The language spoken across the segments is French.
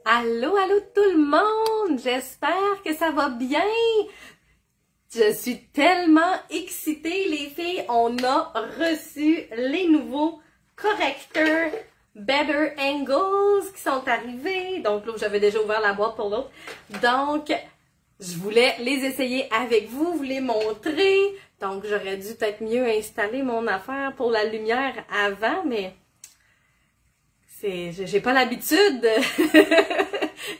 Allô, allô tout le monde! J'espère que ça va bien! Je suis tellement excitée, les filles! On a reçu les nouveaux correcteurs Better Angles qui sont arrivés. Donc là, j'avais déjà ouvert la boîte pour l'autre. Donc, je voulais les essayer avec vous, vous les montrer. Donc, j'aurais dû peut-être mieux installer mon affaire pour la lumière avant, mais j'ai pas l'habitude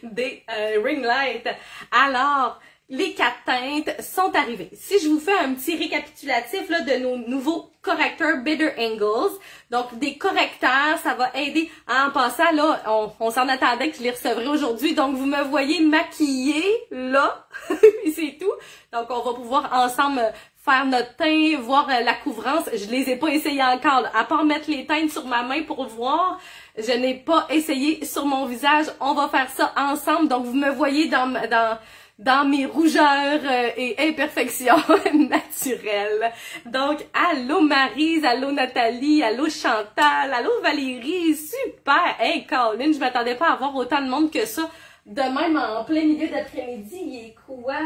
des ring lights. Alors, les 4 teintes sont arrivées. Si je vous fais un petit récapitulatif là, de nos nouveaux correcteurs Better Angles, donc des correcteurs, ça va aider. En passant, là, on s'en attendait que je les recevrais aujourd'hui, donc vous me voyez maquillée, là, c'est tout. Donc, on va pouvoir ensemble faire notre teint, voir la couvrance. Je les ai pas essayés encore, là. À part mettre les teintes sur ma main pour voir, je n'ai pas essayé sur mon visage. On va faire ça ensemble, donc vous me voyez dans mes rougeurs et imperfections naturelles. Donc, allô Maryse, allô Nathalie, allô Chantal, allô Valérie, super! Hey Colin, je m'attendais pas à avoir autant de monde que ça. De même, en plein milieu d'après-midi, il est quoi?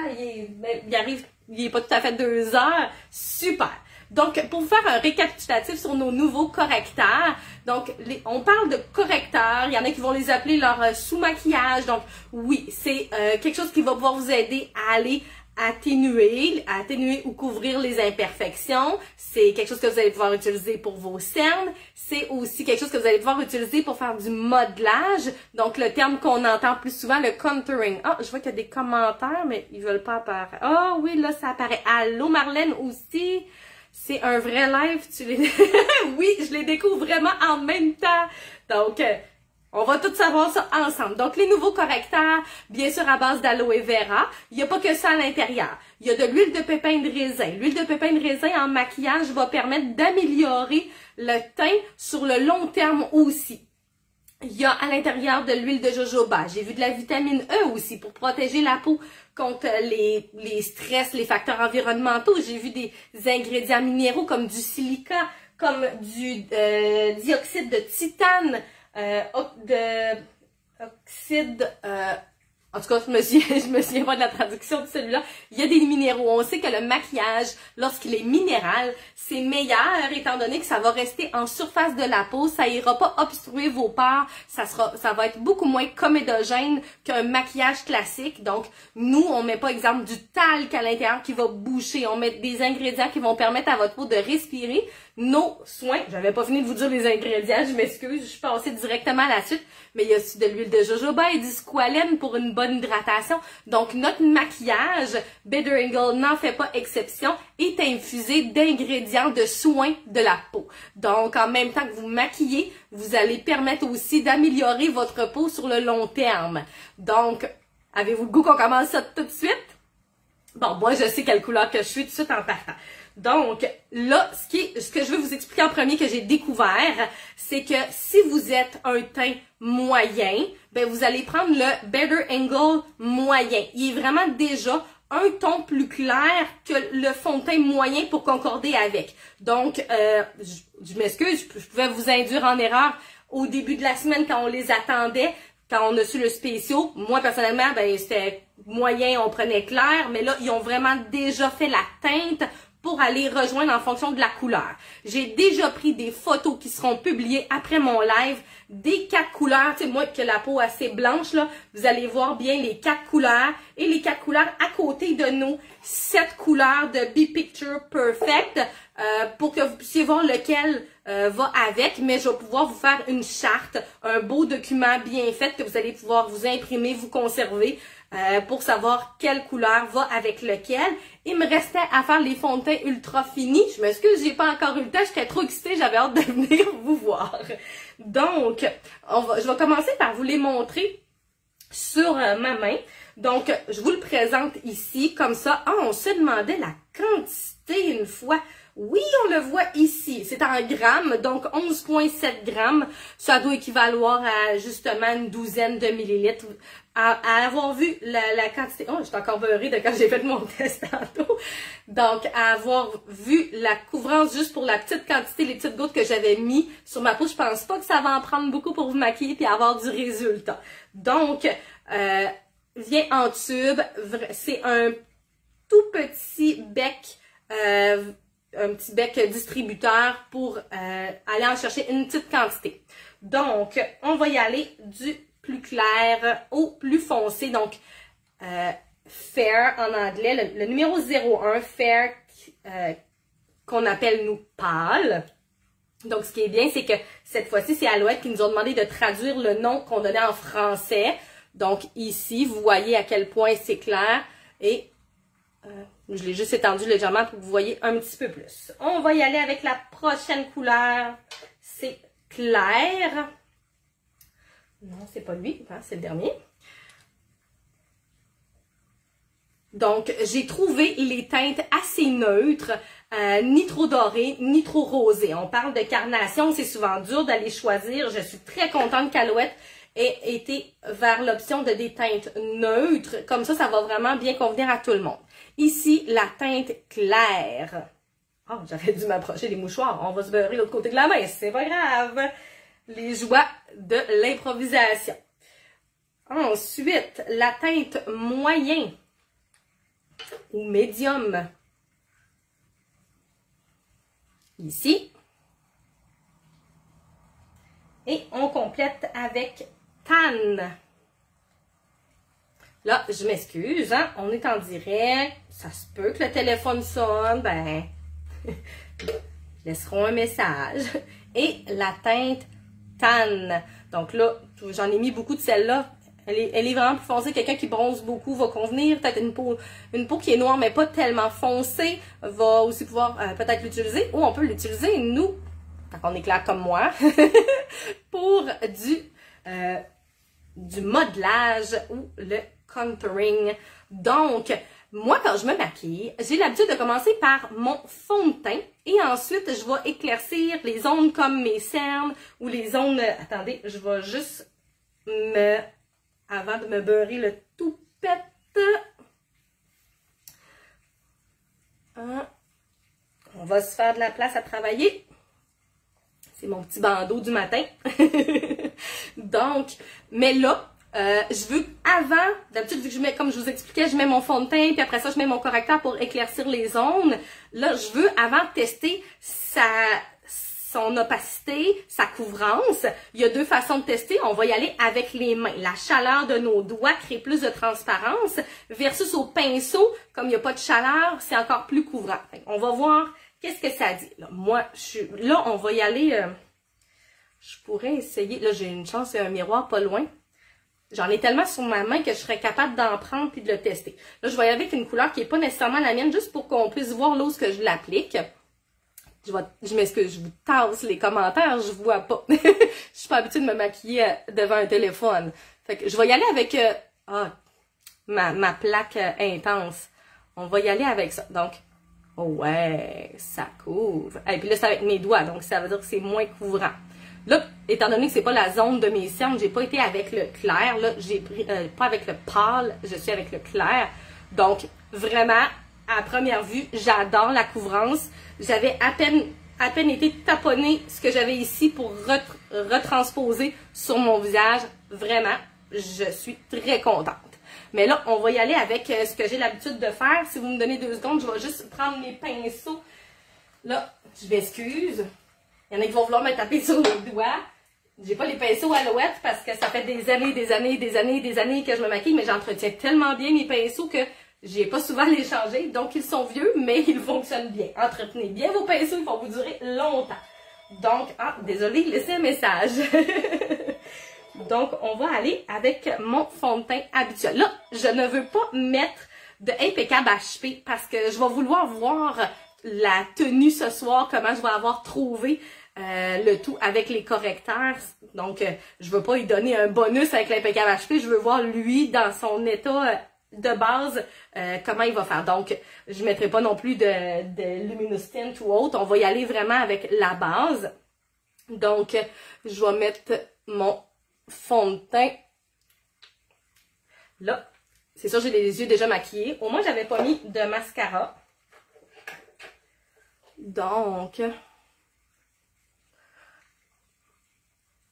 Il est pas tout à fait 2 heures. Super! Donc, pour faire un récapitulatif sur nos nouveaux correcteurs, donc, on parle de correcteurs, il y en a qui vont les appeler leur sous-maquillage, donc oui, c'est quelque chose qui va pouvoir vous aider à aller atténuer ou couvrir les imperfections. C'est quelque chose que vous allez pouvoir utiliser pour vos cernes. C'est aussi quelque chose que vous allez pouvoir utiliser pour faire du modelage. Donc, le terme qu'on entend plus souvent, le contouring. Ah, je vois qu'il y a des commentaires, mais ils veulent pas apparaître. Ah oui, là, ça apparaît. Allô, Marlène aussi. C'est un vrai live, oui, je les découvre vraiment en même temps. Donc, on va tout savoir ça ensemble. Donc, les nouveaux correcteurs, bien sûr à base d'aloe vera. Il n'y a pas que ça à l'intérieur. Il y a de l'huile de pépin de raisin. L'huile de pépin de raisin en maquillage va permettre d'améliorer le teint sur le long terme aussi. Il y a à l'intérieur de l'huile de jojoba. J'ai vu de la vitamine E aussi pour protéger la peau contre les stress, les facteurs environnementaux. J'ai vu des ingrédients minéraux comme du silica, comme du dioxyde de titane, en tout cas, je me souviens pas de la traduction de celui-là. Il y a des minéraux. On sait que le maquillage, lorsqu'il est minéral, c'est meilleur étant donné que ça va rester en surface de la peau. Ça ira pas obstruer vos pores. Ça va être beaucoup moins comédogène qu'un maquillage classique. Donc, nous, on met pas, exemple, du talc à l'intérieur qui va boucher. On met des ingrédients qui vont permettre à votre peau de respirer. Nos soins, j'avais pas fini de vous dire les ingrédients, je m'excuse, je suis passée directement à la suite, mais il y a aussi de l'huile de jojoba et du squalène pour une bonne hydratation. Donc, notre maquillage, Better Angle n'en fait pas exception, est infusé d'ingrédients de soins de la peau. Donc, en même temps que vous maquillez, vous allez permettre aussi d'améliorer votre peau sur le long terme. Donc, avez-vous le goût qu'on commence ça tout de suite? Bon, moi, je sais quelle couleur que je suis tout de suite en partant. Donc, là, ce que je veux vous expliquer en premier que j'ai découvert, c'est que si vous êtes un teint moyen, ben vous allez prendre le Better Angle moyen. Il est vraiment déjà un ton plus clair que le fond de teint moyen pour concorder avec. Donc, je m'excuse, je pouvais vous induire en erreur au début de la semaine quand on les attendait. Quand on a su le spéciaux, moi personnellement, ben c'était moyen, on prenait clair, mais là, ils ont vraiment déjà fait la teinte pour aller rejoindre en fonction de la couleur. J'ai déjà pris des photos qui seront publiées après mon live, des 4 couleurs, tu sais, moi qui ai la peau assez blanche, là, vous allez voir bien les 4 couleurs, et les 4 couleurs à côté de nos 7 couleurs de Be Picture Perfect, pour que vous puissiez voir lequel va avec, mais je vais pouvoir vous faire une charte, un beau document bien fait que vous allez pouvoir vous imprimer, vous conserver, pour savoir quelle couleur va avec lequel. Il me restait à faire les fonds de teint ultra finis. Je m'excuse, j'ai pas encore eu le temps, j'étais trop excitée, j'avais hâte de venir vous voir. Donc, je vais commencer par vous les montrer sur ma main. Donc, je vous le présente ici, comme ça. Ah, on se demandait la quantité une fois. Oui, on le voit ici. C'est en grammes, donc 11,7 grammes. Ça doit équivaloir à justement une douzaine de millilitres. À avoir vu la quantité... Oh, j'étais encore beurrée de quand j'ai fait mon test tantôt. Donc, à avoir vu la couvrance juste pour la petite quantité, les petites gouttes que j'avais mis sur ma peau, je pense pas que ça va en prendre beaucoup pour vous maquiller et avoir du résultat. Donc, vient en tube. C'est un tout petit bec... un petit bec distributeur pour aller en chercher une petite quantité. Donc, on va y aller du plus clair au plus foncé. Donc, Fair en anglais, le numéro 01, Fair, qu'on appelle nous pâle. Donc, ce qui est bien, c'est que cette fois-ci, c'est Alouette qui nous ont demandé de traduire le nom qu'on donnait en français. Donc, ici, vous voyez à quel point c'est clair et... je l'ai juste étendu légèrement pour que vous voyez un petit peu plus. On va y aller avec la prochaine couleur. C'est clair. Non, c'est pas lui, hein, c'est le dernier. Donc, j'ai trouvé les teintes assez neutres, ni trop dorées, ni trop rosées. On parle de carnation, c'est souvent dur d'aller choisir. Je suis très contente qu'Alouette ait été vers l'option de des teintes neutres. Comme ça va vraiment bien convenir à tout le monde. Ici, la teinte claire. Oh, j'aurais dû m'approcher des mouchoirs. On va se beurrer de l'autre côté de la main. C'est pas grave. Les joies de l'improvisation. Ensuite, la teinte moyen ou médium. Ici. Et on complète avec tan. Là, je m'excuse, hein, on est en direct, ça se peut que le téléphone sonne, ben, laisseront un message. Et la teinte tan. Donc là, j'en ai mis beaucoup de celle-là. Elle est vraiment plus foncée. Quelqu'un qui bronze beaucoup va convenir. Peut-être une peau qui est noire, mais pas tellement foncée, va aussi pouvoir peut-être l'utiliser. Ou on peut l'utiliser, nous, quand on est clair comme moi, pour du modelage ou le contouring. Donc, moi, quand je me maquille, j'ai l'habitude de commencer par mon fond de teint et ensuite, je vais éclaircir les zones comme mes cernes ou les zones... Attendez, je vais juste avant de me beurrer le toupette. On va se faire de la place à travailler. C'est mon petit bandeau du matin. Donc, mais là, je veux avant, d'habitude, vu que je mets, comme je vous expliquais, je mets mon fond de teint, puis après ça, je mets mon correcteur pour éclaircir les zones. Là, je veux, avant de tester son opacité, sa couvrance, il y a deux façons de tester. On va y aller avec les mains. La chaleur de nos doigts crée plus de transparence versus au pinceau, comme il n'y a pas de chaleur, c'est encore plus couvrant. On va voir qu'est-ce que ça dit. Là, moi, là, on va y aller... je pourrais essayer... Là, j'ai une chance, il y a un miroir pas loin. J'en ai tellement sur ma main que je serais capable d'en prendre puis de le tester. Là, je vais y aller avec une couleur qui n'est pas nécessairement la mienne, juste pour qu'on puisse voir l'eau que je l'applique. Je m'excuse, je vous tasse les commentaires, je vois pas. Je suis pas habituée de me maquiller devant un téléphone. Fait que je vais y aller avec ma plaque intense. On va y aller avec ça. Donc, oh ouais, ça couvre. Et puis là, c'est avec mes doigts, donc ça veut dire que c'est moins couvrant. Là, étant donné que c'est pas la zone de mes cernes, j'ai pas été avec le clair. Là, j'ai pris pas avec le pâle, je suis avec le clair. Donc, vraiment, à première vue, j'adore la couvrance. J'avais à peine été taponner ce que j'avais ici pour retransposer sur mon visage. Vraiment, je suis très contente. Mais là, on va y aller avec ce que j'ai l'habitude de faire. Si vous me donnez 2 secondes, je vais juste prendre mes pinceaux. Là, je m'excuse. Il y en a qui vont vouloir me taper sur les doigts. J'ai pas les pinceaux Alouette parce que ça fait des années que je me maquille, mais j'entretiens tellement bien mes pinceaux que j'ai pas souvent à les changer. Donc, ils sont vieux, mais ils fonctionnent bien. Entretenez bien vos pinceaux, ils vont vous durer longtemps. Donc, désolé, laissez un message. Donc, on va aller avec mon fond de teint habituel. Là, je ne veux pas mettre de impeccable HP parce que je vais vouloir voir la tenue ce soir, comment je vais avoir trouvé le tout avec les correcteurs. Donc, je veux pas lui donner un bonus avec l'impeccable HP. Je veux voir lui dans son état de base comment il va faire. Donc, je ne mettrai pas non plus de Luminous Tint ou autre. On va y aller vraiment avec la base. Donc, je vais mettre mon fond de teint. Là, c'est sûr, j'ai les yeux déjà maquillés. Au moins, j'avais pas mis de mascara. Donc,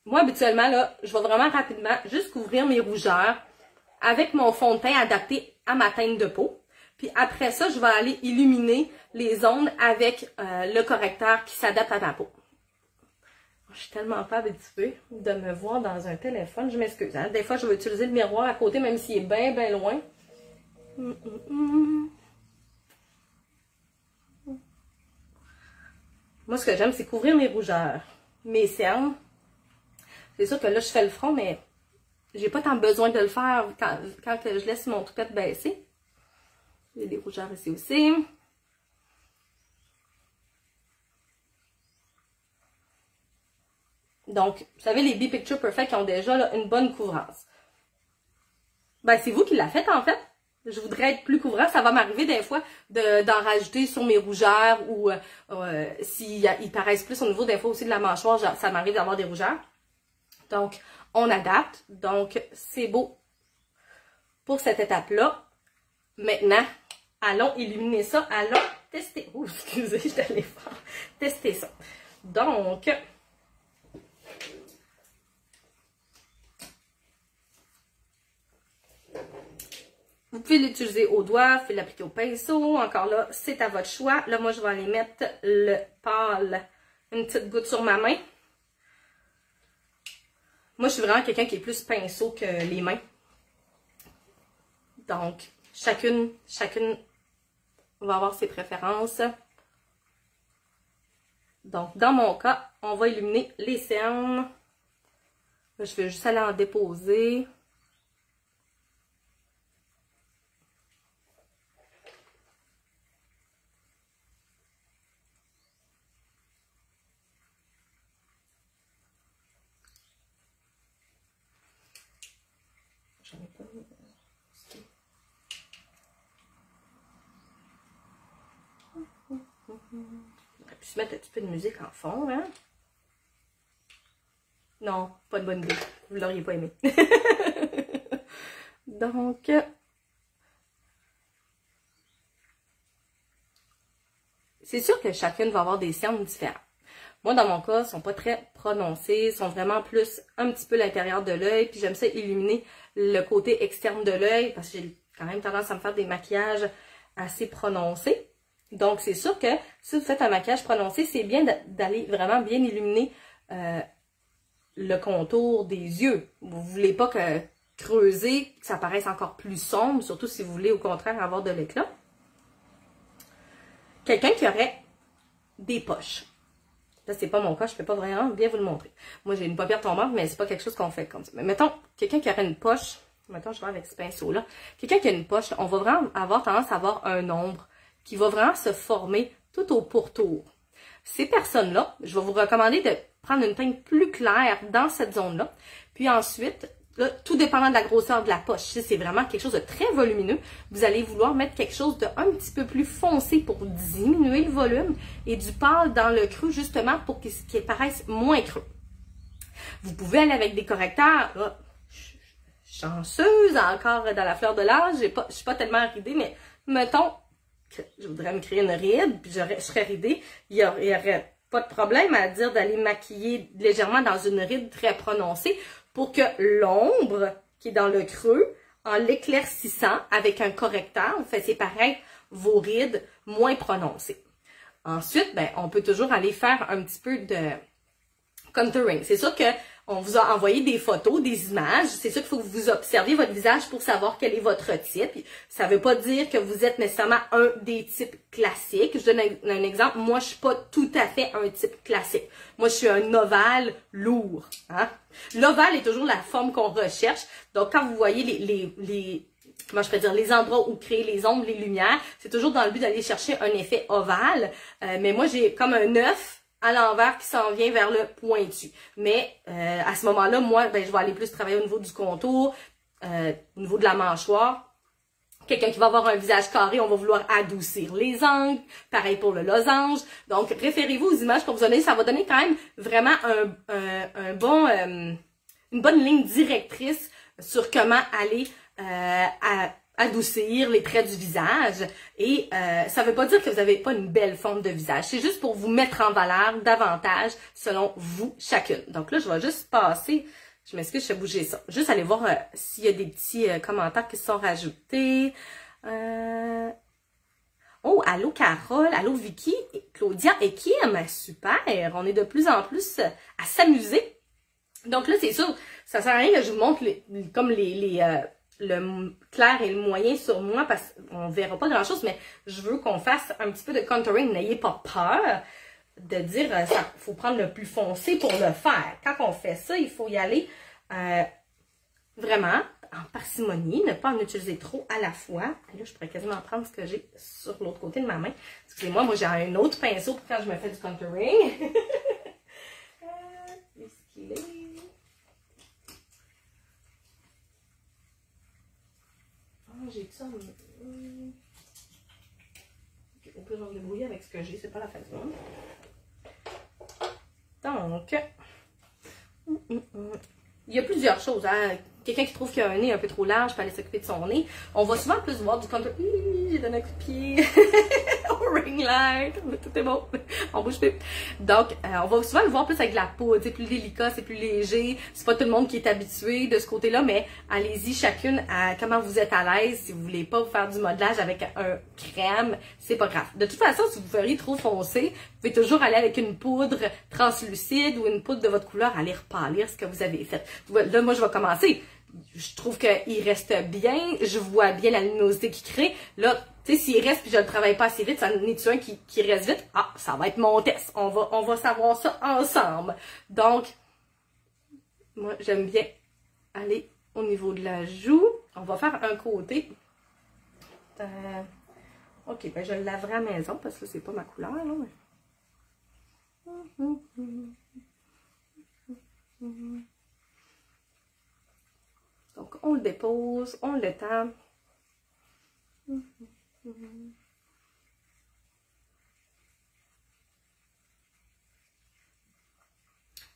moi, habituellement, là, je vais vraiment rapidement juste couvrir mes rougeurs avec mon fond de teint adapté à ma teinte de peau. Puis après ça, je vais aller illuminer les zones avec le correcteur qui s'adapte à ma peau. Je suis tellement pas habituée de me voir dans un téléphone. Je m'excuse. Hein? Des fois, je vais utiliser le miroir à côté, même s'il est bien, bien loin. Moi, ce que j'aime, c'est couvrir mes rougeurs, mes cernes. C'est sûr que là, je fais le front, mais j'ai pas tant besoin de le faire quand que je laisse mon toupette baisser. J'ai des rougeurs ici aussi. Donc, vous savez, les Be Picture Perfect ont déjà là, une bonne couvrance. Ben, c'est vous qui la faites, en fait. Je voudrais être plus couvrant. Ça va m'arriver des fois d'en rajouter sur mes rougeurs ou s'ils paraissent plus au niveau des fois aussi de la mâchoire, ça m'arrive d'avoir des rougeurs. Donc, on adapte. Donc, c'est beau pour cette étape-là. Maintenant, allons illuminer ça. Allons tester. Ouh, excusez, je suis allée faire tester ça. Donc, vous pouvez l'utiliser au doigt, vous pouvez l'appliquer au pinceau. Encore là, c'est à votre choix. Là, moi, je vais aller mettre le pâle, une petite goutte sur ma main. Moi, je suis vraiment quelqu'un qui est plus pinceau que les mains. Donc, chacune va avoir ses préférences. Donc, dans mon cas, on va illuminer les cernes. Là, je vais juste aller en déposer. J'aurais pu se mettre un petit peu de musique en fond, hein? Non, pas de bonne idée. Vous l'auriez pas aimé. Donc, c'est sûr que chacune va avoir des cernes différentes. Moi, dans mon cas, ils ne sont pas très prononcés, ils sont vraiment plus un petit peu l'intérieur de l'œil. Puis j'aime ça illuminer le côté externe de l'œil parce que j'ai quand même tendance à me faire des maquillages assez prononcés. Donc, c'est sûr que si vous faites un maquillage prononcé, c'est bien d'aller vraiment bien illuminer le contour des yeux. Vous ne voulez pas creuser, que ça paraisse encore plus sombre, surtout si vous voulez au contraire avoir de l'éclat. Quelqu'un qui aurait des poches. Là, c'est pas mon cas, je peux pas vraiment bien vous le montrer. Moi, j'ai une paupière tombante, mais c'est pas quelque chose qu'on fait comme ça. Mais mettons, quelqu'un qui aurait une poche, mettons, je vais avec ce pinceau-là. Quelqu'un qui a une poche, on va vraiment avoir tendance à avoir un ombre qui va vraiment se former tout au pourtour. Ces personnes-là, je vais vous recommander de prendre une teinte plus claire dans cette zone-là. Puis ensuite, là, tout dépendant de la grosseur de la poche, si c'est vraiment quelque chose de très volumineux, vous allez vouloir mettre quelque chose de un petit peu plus foncé pour diminuer le volume et du pâle dans le creux justement pour qu'il paraisse moins creux. Vous pouvez aller avec des correcteurs. Là, chanceuse, encore dans la fleur de l'âge, je suis pas tellement ridée, mais mettons que je voudrais me créer une ride, puis je serais ridée, il y aurait pas de problème à dire d'aller maquiller légèrement dans une ride très prononcée pour que l'ombre qui est dans le creux, en l'éclaircissant avec un correcteur, vous faites séparer vos rides moins prononcées. Ensuite, ben, on peut toujours aller faire un petit peu de contouring. C'est sûr que on vous a envoyé des photos, des images. C'est sûr qu'il faut que vous observiez votre visage pour savoir quel est votre type. Ça ne veut pas dire que vous êtes nécessairement un des types classiques. Je donne un exemple. Moi, je suis pas tout à fait un type classique. Moi, je suis un ovale lourd. Hein? L'ovale est toujours la forme qu'on recherche. Donc, quand vous voyez comment je peux dire, les endroits où créer les ombres, les lumières, c'est toujours dans le but d'aller chercher un effet ovale. Mais moi, j'ai comme un œuf à l'envers qui s'en vient vers le pointu. Mais à ce moment-là, moi, ben, je vais aller plus travailler au niveau du contour, au niveau de la mâchoire. Quelqu'un qui va avoir un visage carré, on va vouloir adoucir les angles. Pareil pour le losange. Donc, référez-vous aux images qu'on vous a données. Ça va donner quand même vraiment une bonne ligne directrice sur comment aller adoucir les traits du visage. Et ça veut pas dire que vous n'avez pas une belle forme de visage. C'est juste pour vous mettre en valeur davantage selon vous chacune. Donc là, je vais juste passer... Je m'excuse, je fais bouger ça. Juste aller voir s'il y a des petits commentaires qui se sont rajoutés. Oh, allô Carole, allô Vicky, Claudia et Kim. Super, on est de plus en plus à s'amuser. Donc là, c'est sûr, ça sert à rien que je vous montre le clair et le moyen sur moi parce qu'on verra pas grand chose, mais je veux qu'on fasse un petit peu de contouring. N'ayez pas peur de dire ça, faut prendre le plus foncé pour le faire. Quand on fait ça, il faut y aller vraiment en parcimonie, ne pas en utiliser trop à la fois. Et là, je pourrais quasiment prendre ce que j'ai sur l'autre côté de ma main. Excusez-moi, moi j'ai un autre pinceau pour quand je me fais du contouring. Où est-ce qu'il est? Oh, j'ai ça. Au pire, je vais me débrouiller avec ce que j'ai, c'est pas la fin du monde. Donc, il y a plusieurs choses. Hein? Quelqu'un qui trouve qu'il a un nez un peu trop large peut aller s'occuper de son nez. On va souvent plus voir du contour. J'ai donné un coup de pied. Ring light. Tout est bon. On bouge plus. Donc, on va souvent le voir plus avec de la poudre. C'est plus délicat, c'est plus léger. C'est pas tout le monde qui est habitué de ce côté-là, mais allez-y chacune à comment vous êtes à l'aise. Si vous voulez pas vous faire du modelage avec un crème, c'est pas grave. De toute façon, si vous feriez trop foncé, vous pouvez toujours aller avec une poudre translucide ou une poudre de votre couleur, aller repâlir ce que vous avez fait. Là, moi, je vais commencer. Je trouve qu'il reste bien. Je vois bien la luminosité qu'il crée. Là, tu sais, s'il reste puis je le travaille pas assez vite, ça en est un qui reste vite. Ah, ça va être mon test. On va savoir ça ensemble. Donc, moi, j'aime bien aller au niveau de la joue. On va faire un côté. Ok, ben je le laverai à la maison parce que c'est pas ma couleur, là. Donc, on le dépose, on le tend.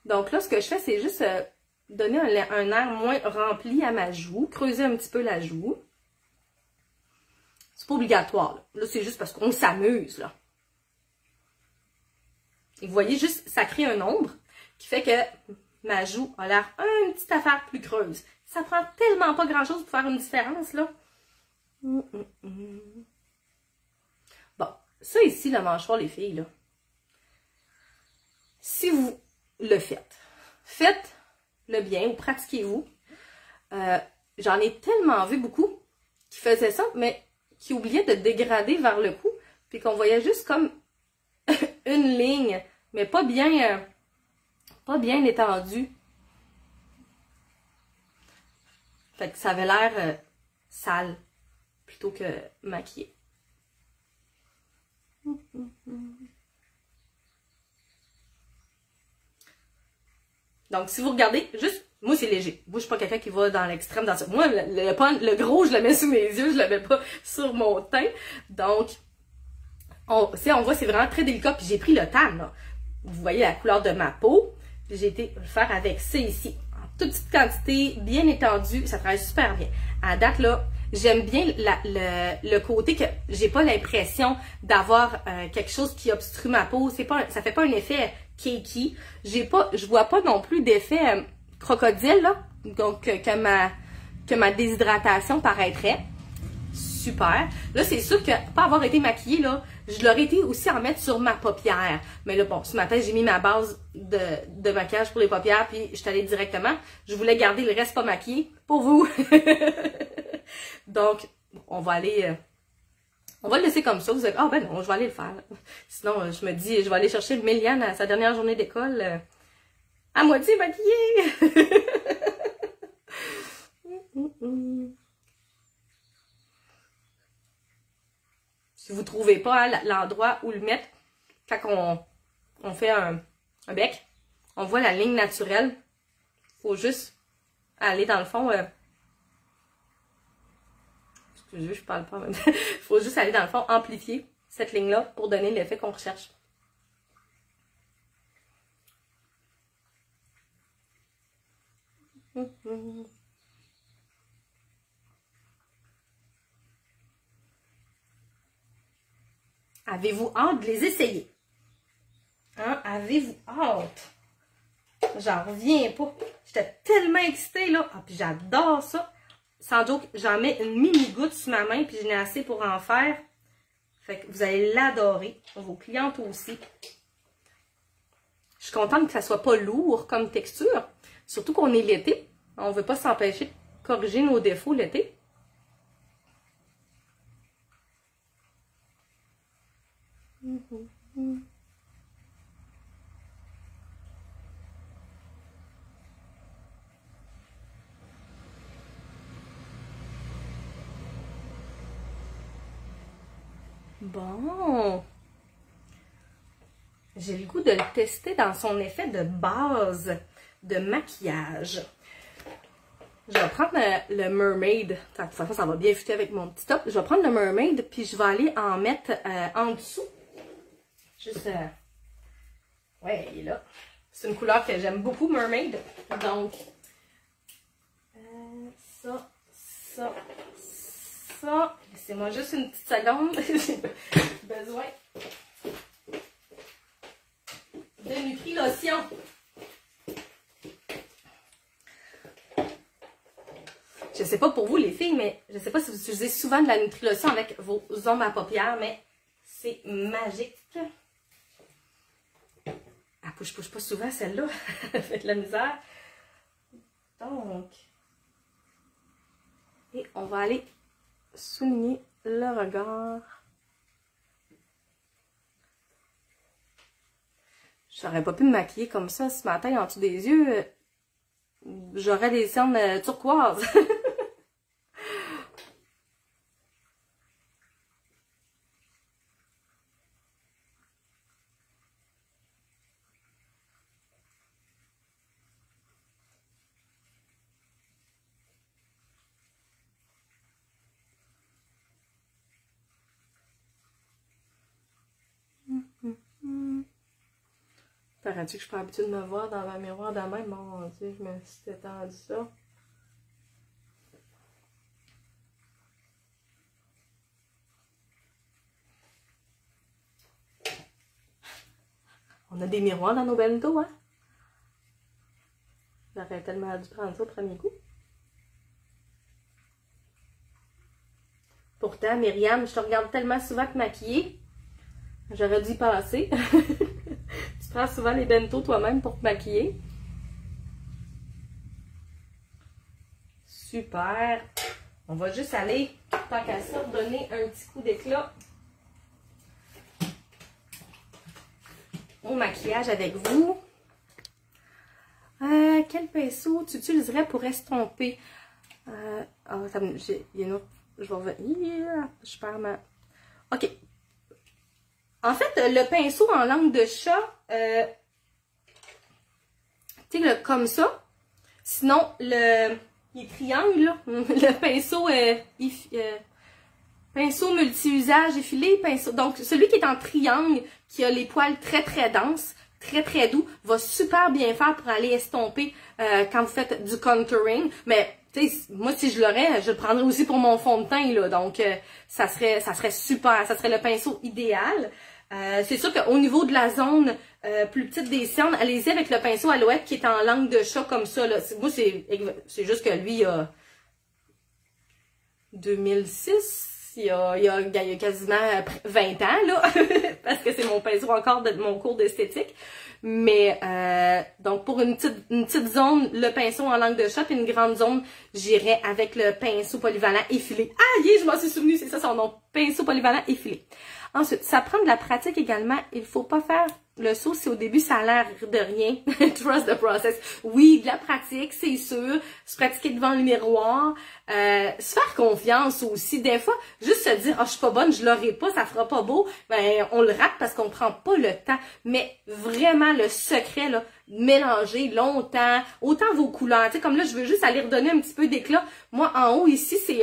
Donc là, ce que je fais, c'est juste donner un air moins rempli à ma joue, creuser un petit peu la joue. C'est pas obligatoire, là c'est juste parce qu'on s'amuse, là. Et vous voyez, juste, ça crée un ombre qui fait que ma joue a l'air une petite affaire plus creuse. Ça prend tellement pas grand-chose pour faire une différence, là. Bon, ça ici, le mâchoire, les filles, là. Si vous le faites-le bien ou pratiquez-vous. J'en ai tellement vu beaucoup qui faisaient ça, mais qui oubliaient de dégrader vers le cou, puis qu'on voyait juste comme une ligne, mais pas bien étendue. Fait que ça avait l'air sale, plutôt que maquillé. Donc, si vous regardez, juste, moi, c'est léger. Moi, je suis pas quelqu'un qui va dans l'extrême dans ça. Moi, le gros, je le mets sous mes yeux, je le mets pas sur mon teint. Donc, on voit, c'est vraiment très délicat. Puis j'ai pris le temps, là. Vous voyez la couleur de ma peau. Puis j'ai été le faire avec ça ici. En toute petite quantité, bien étendue. Ça travaille super bien. À date, là, j'aime bien le côté que j'ai pas l'impression d'avoir quelque chose qui obstrue ma peau. Ça fait pas un effet cakey. Je vois pas non plus d'effet crocodile, là. Donc, que ma déshydratation paraîtrait. Super. Là, c'est sûr que, pas avoir été maquillée, là, je l'aurais été aussi en mettre sur ma paupière. Mais là, bon, ce matin, j'ai mis ma base de maquillage pour les paupières, puis je suis allée directement. Je voulais garder le reste pas maquillé pour vous. Donc, on va aller... on va le laisser comme ça. Vous allez, ah ben non, je vais aller le faire. Sinon, je me dis, je vais aller chercher Méliane à sa dernière journée d'école à moitié maquillée. Si vous ne trouvez pas l'endroit où le mettre, quand on fait un bec, on voit la ligne naturelle. Il faut juste aller dans le fond. excusez, je parle pas même. Il faut juste aller dans le fond, amplifier cette ligne-là pour donner l'effet qu'on recherche. Avez-vous hâte de les essayer? Hein? Avez-vous hâte? J'en reviens pas. J'étais tellement excitée, là. Ah, puis j'adore ça. Sans joke, j'en mets une mini-goutte sur ma main, puis j'en ai assez pour en faire. Fait que vous allez l'adorer. Vos clientes aussi. Je suis contente que ça soit pas lourd comme texture. Surtout qu'on est l'été. On ne veut pas s'empêcher de corriger nos défauts l'été. Bon. J'ai le goût de le tester dans son effet de base de maquillage. Je vais prendre le Mermaid. De toute façon, ça va bien fitter avec mon petit top. Je vais prendre le Mermaid, puis je vais aller en mettre en dessous. Juste... ouais, il est là. C'est une couleur que j'aime beaucoup, Mermaid. Donc, ça, ça, ça. Laissez-moi juste une petite seconde. J'ai besoin de Nutri-Lotion. Je sais pas pour vous les filles, mais je sais pas si vous utilisez souvent de la Nutri-Lotion avec vos ombres à paupières, mais c'est magique. Elle pousse pas souvent celle-là. Elle fait de la misère. Donc, et on va aller souligner le regard. J'aurais pas pu me maquiller comme ça ce matin en dessous des yeux. J'aurais des cernes turquoises. T'aurais-tu que je suis pas habituée de me voir dans ma miroir de même? Mon Dieu, je me suis étendu ça. On a des miroirs dans nos bento, hein? J'aurais tellement dû prendre ça au premier coup. Pourtant, Myriam, je te regarde tellement souvent te maquiller. J'aurais dû y penser. Tu prends souvent les bento toi-même pour te maquiller. Super. On va juste aller, tant qu'à ça, donner un petit coup d'éclat au maquillage avec vous. Quel pinceau tu utiliserais pour estomper? Il y a une autre. Je vais revenir. Je perds ma... OK. En fait, le pinceau en langue de chat, tu sais, comme ça. Sinon, les triangles, là, le pinceau, pinceau multi-usage effilé, pinceau. Donc, celui qui est en triangle, qui a les poils très très denses, très très doux, va super bien faire pour aller estomper quand vous faites du contouring. Mais, tu sais, moi, si je l'aurais, je le prendrais aussi pour mon fond de teint, là. Donc, ça serait super. Ça serait le pinceau idéal. C'est sûr qu'au niveau de la zone plus petite des cernes, allez-y avec le pinceau Alouette qui est en langue de chat comme ça. Là. Moi, c'est juste que lui, il a 2006, il y a quasiment 20 ans, là, parce que c'est mon pinceau encore de mon cours d'esthétique. Mais, donc, pour une petite zone, le pinceau en langue de chat, puis une grande zone, j'irais avec le pinceau polyvalent effilé. Ah, je m'en suis souvenu, c'est ça son nom, pinceau polyvalent effilé. Ensuite, ça prend de la pratique également. Il ne faut pas faire le saut si au début ça a l'air de rien. Trust the process. Oui, de la pratique, c'est sûr. Se pratiquer devant le miroir. Se faire confiance aussi. Des fois, juste se dire, ah, je suis pas bonne, je l'aurai pas, ça fera pas beau. Ben, on le rate parce qu'on prend pas le temps. Mais vraiment, le secret, là, mélanger longtemps, autant vos couleurs. Tu sais, comme là, je veux juste aller redonner un petit peu d'éclat. Moi, en haut, ici, c'est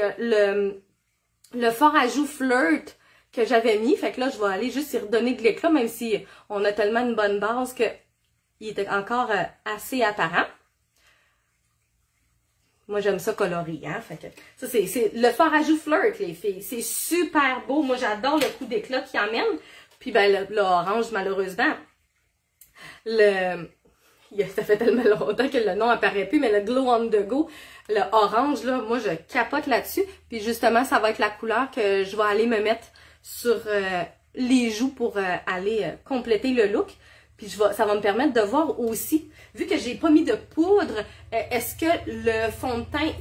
le fard à joues Flirt que j'avais mis. Fait que là, je vais aller juste y redonner de l'éclat, même si on a tellement une bonne base que il était encore assez apparent. Moi, j'aime ça coloré, hein. Fait que ça, c'est le fard à joues Flirt, les filles. C'est super beau. Moi, j'adore le coup d'éclat qu'il amène. Puis, ben, le orange, malheureusement, ça fait tellement longtemps que le nom apparaît plus, mais le Glow on the Go, le orange, là, moi, je capote là-dessus. Puis, justement, ça va être la couleur que je vais aller me mettre sur les joues pour aller compléter le look. Puis ça va me permettre de voir aussi, vu que j'ai pas mis de poudre, est-ce que le fond de teint,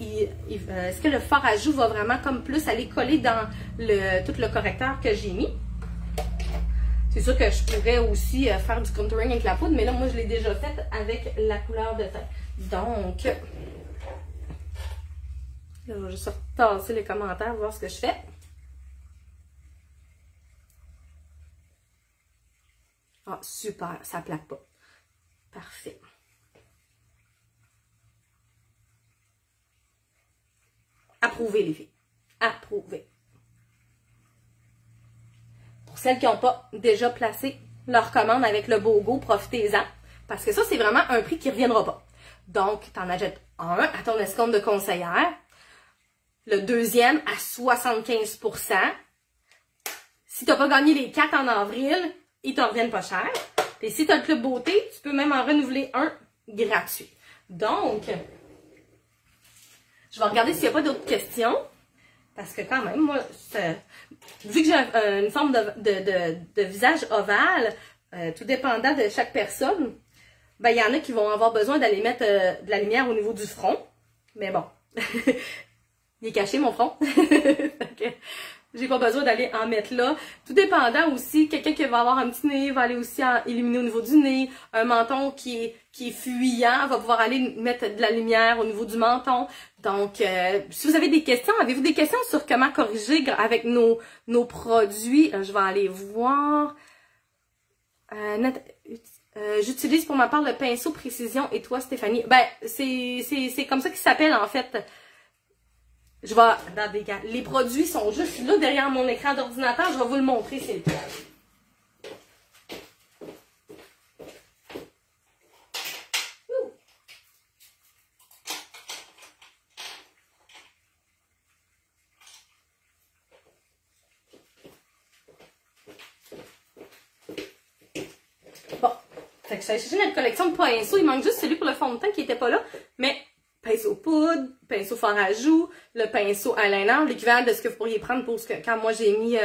est-ce que le fard à joues va vraiment comme plus aller coller dans tout le correcteur que j'ai mis. C'est sûr que je pourrais aussi faire du contouring avec la poudre, mais là, moi, je l'ai déjà fait avec la couleur de teint. Donc, là, je vais juste retasser les commentaires, voir ce que je fais. Ah, super, ça plaque pas. Parfait. Approuvé, les filles. Approuvé. Pour celles qui n'ont pas déjà placé leur commande avec le BOGO, profitez-en. Parce que ça, c'est vraiment un prix qui ne reviendra pas. Donc, tu en achètes un à ton escompte de conseillère. Le deuxième à 75%. Si tu n'as pas gagné les 4 en avril, ils t'en reviennent pas cher. Et si tu as le club beauté, tu peux même en renouveler un gratuit. Donc, je vais regarder s'il n'y a pas d'autres questions. Parce que quand même, moi, vu que j'ai une forme de visage ovale, tout dépendant de chaque personne, ben il y en a qui vont avoir besoin d'aller mettre de la lumière au niveau du front. Mais bon, il est caché mon front. J'ai pas besoin d'aller en mettre là. Tout dépendant aussi, quelqu'un qui va avoir un petit nez va aller aussi illuminer au niveau du nez. Un menton qui est fuyant va pouvoir aller mettre de la lumière au niveau du menton. Donc, si vous avez des questions, avez-vous des questions sur comment corriger avec nos produits? Je vais aller voir. J'utilise pour ma part le pinceau précision. Et toi, Stéphanie? Ben, c'est comme ça qu'il s'appelle en fait. Je vais dans des cas. Les produits sont juste là derrière mon écran d'ordinateur. Je vais vous le montrer, c'est lequel. Bon. Fait que j'ai cherché notre collection de pinceaux. Il manque juste celui pour le fond de teint qui n'était pas là. Mais pinceau poudre, pinceau fard à joues, le pinceau eyeliner, l'équivalent de ce que vous pourriez prendre pour quand moi j'ai mis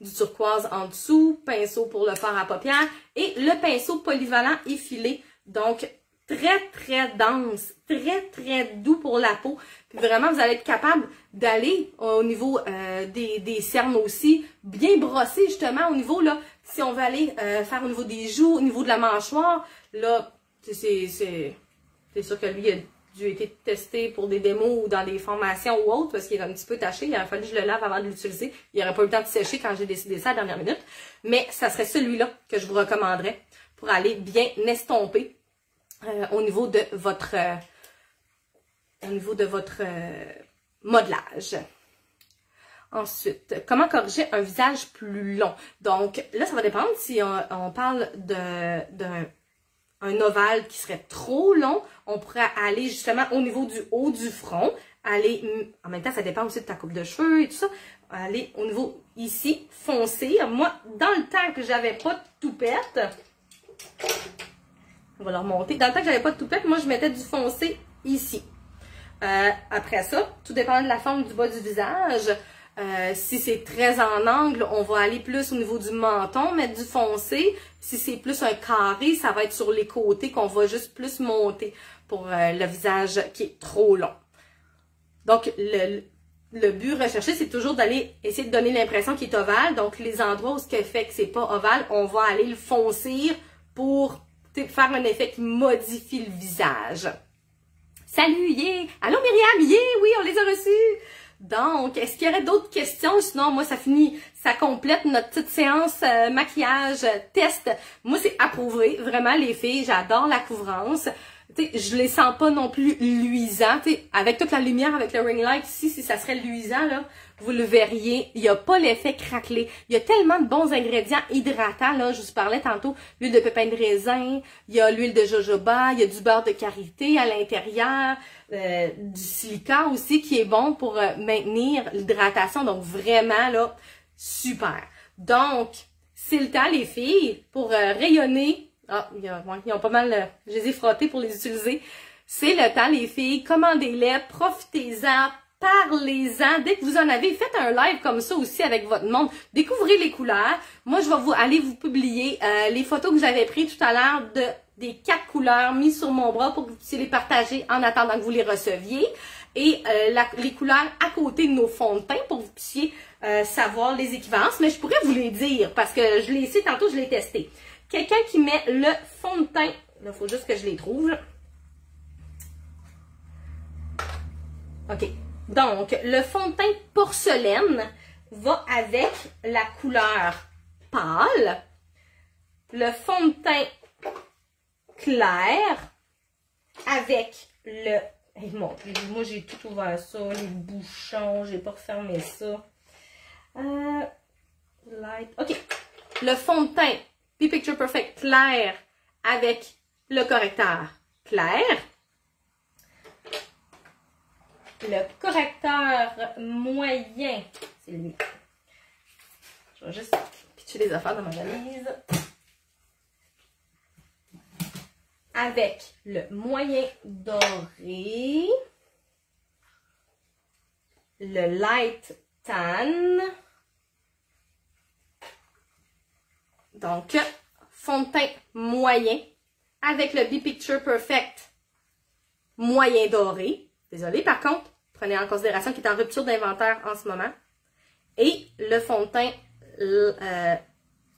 du turquoise en dessous, pinceau pour le fard à paupières et le pinceau polyvalent effilé. Donc, très, très dense, très, très doux pour la peau. Puis vraiment, vous allez être capable d'aller au niveau des cernes aussi, bien brosser justement au niveau, là, si on veut aller faire au niveau des joues, au niveau de la mâchoire, là, c'est sûr que lui, il a dû être testé pour des démos ou dans des formations ou autres parce qu'il est un petit peu taché. Il aurait fallu que je le lave avant de l'utiliser. Il n'aurait pas eu le temps de sécher quand j'ai décidé ça à la dernière minute. Mais ça serait celui-là que je vous recommanderais pour aller bien estomper au niveau de votre modelage. Ensuite, comment corriger un visage plus long? Donc là, ça va dépendre si on parle un ovale qui serait trop long, on pourrait aller justement au niveau du haut du front, aller, en même temps ça dépend aussi de ta coupe de cheveux et tout ça, aller au niveau ici, foncé. Moi, dans le temps que j'avais pas de toupette, on va le remonter, dans le temps que j'avais pas de toupette, moi je mettais du foncé ici. Après ça, tout dépend de la forme du bas du visage. Si c'est très en angle, on va aller plus au niveau du menton, mettre du foncé. Si c'est plus un carré, ça va être sur les côtés qu'on va juste plus monter pour le visage qui est trop long. Donc, le but recherché, c'est toujours d'aller essayer de donner l'impression qu'il est ovale. Donc, les endroits où ce qui fait que c'est pas ovale, on va aller le foncir pour faire un effet qui modifie le visage. Salut, yeah! Allô Myriam, yeah! Oui, on les a reçus! Donc, est-ce qu'il y aurait d'autres questions? Sinon, moi, ça complète notre petite séance maquillage test. Moi, c'est approuvé. Vraiment, les filles, j'adore la couvrance. tu sais, je les sens pas non plus luisants. Tu sais, avec toute la lumière, avec le ring light ici, si ça serait luisant, là, vous le verriez. Il n'y a pas l'effet craquelé. Il y a tellement de bons ingrédients hydratants, là. Je vous parlais tantôt, l'huile de pépin de raisin, il y a l'huile de jojoba, il y a du beurre de karité à l'intérieur, du silica aussi qui est bon pour maintenir l'hydratation. Donc, vraiment, là, super. Donc, c'est le temps, les filles, pour rayonner. Ah, ils ont pas mal, je les ai frottés pour les utiliser. C'est le temps, les filles. Commandez-les, profitez-en, parlez-en. Dès que vous en avez, faites un live comme ça aussi avec votre monde. Découvrez les couleurs. Moi, je vais aller vous publier les photos que j'avais prises tout à l'heure des 4 couleurs mises sur mon bras pour que vous puissiez les partager en attendant que vous les receviez. Et les couleurs à côté de nos fonds de teint pour que vous puissiez savoir les équivalences. Mais je pourrais vous les dire parce que je l'ai ici, tantôt je l'ai testé. Quelqu'un qui met le fond de teint, il faut juste que je les trouve. OK. Donc, le fond de teint porcelaine va avec la couleur pâle. Le fond de teint clair avec le... Hey, moi, j'ai tout ouvert ça, les bouchons, j'ai pas refermé ça. Light. OK. Le fond de teint P-Picture Perfect clair avec le correcteur clair. Le correcteur moyen, c'est lui. Je vais juste pitcher les affaires dans ma valise. Avec le moyen doré. Le light tan. Donc, fond de teint moyen avec le B-Picture Perfect moyen doré. Désolée, par contre, prenez en considération qu'il est en rupture d'inventaire en ce moment. Et le fond de teint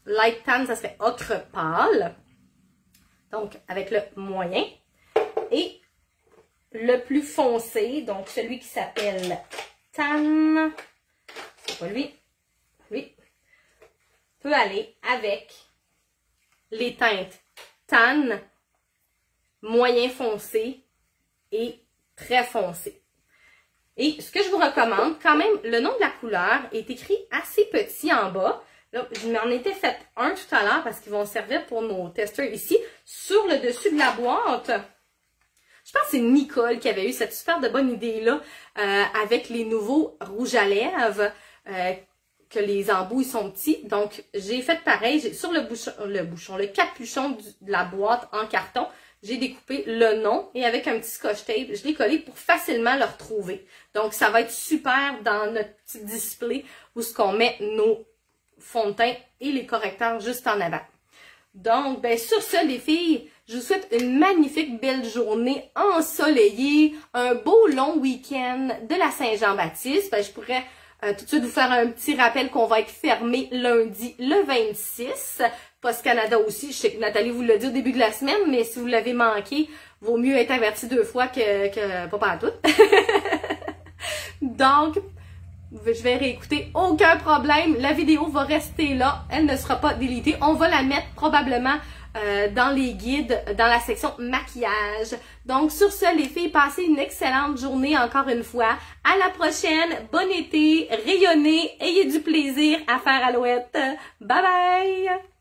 light tan, ça serait ocre pâle. Donc, avec le moyen. Et le plus foncé, donc celui qui s'appelle tan, c'est pas lui, lui, peut aller avec les teintes tan, moyen foncé et très foncé. Et ce que je vous recommande, quand même, le nom de la couleur est écrit assez petit en bas. Là, je m'en étais fait un tout à l'heure parce qu'ils vont servir pour nos testeurs ici. Sur le dessus de la boîte, je pense que c'est Nicole qui avait eu cette super de bonne idée-là avec les nouveaux rouges à lèvres, que les embouts sont petits. Donc, j'ai fait pareil. Sur le capuchon de la boîte en carton, j'ai découpé le nom et avec un petit scotch tape, je l'ai collé pour facilement le retrouver. Donc, ça va être super dans notre petit display où ce qu'on met nos fonds de teint et les correcteurs juste en avant. Donc, ben sur ce, les filles, je vous souhaite une magnifique belle journée ensoleillée, un beau long week-end de la Saint-Jean-Baptiste. Ben, je pourrais tout de suite vous faire un petit rappel qu'on va être fermé lundi le 26. Post Canada aussi, je sais que Nathalie vous l'a dit au début de la semaine, mais si vous l'avez manqué, vaut mieux être averti 2 fois que pas partout. Donc, je vais réécouter, aucun problème, la vidéo va rester là, elle ne sera pas délitée. On va la mettre probablement dans les guides, dans la section maquillage. Donc sur ce, les filles, passez une excellente journée encore une fois. À la prochaine, bon été, rayonnez, ayez du plaisir à faire Alouette. Bye bye!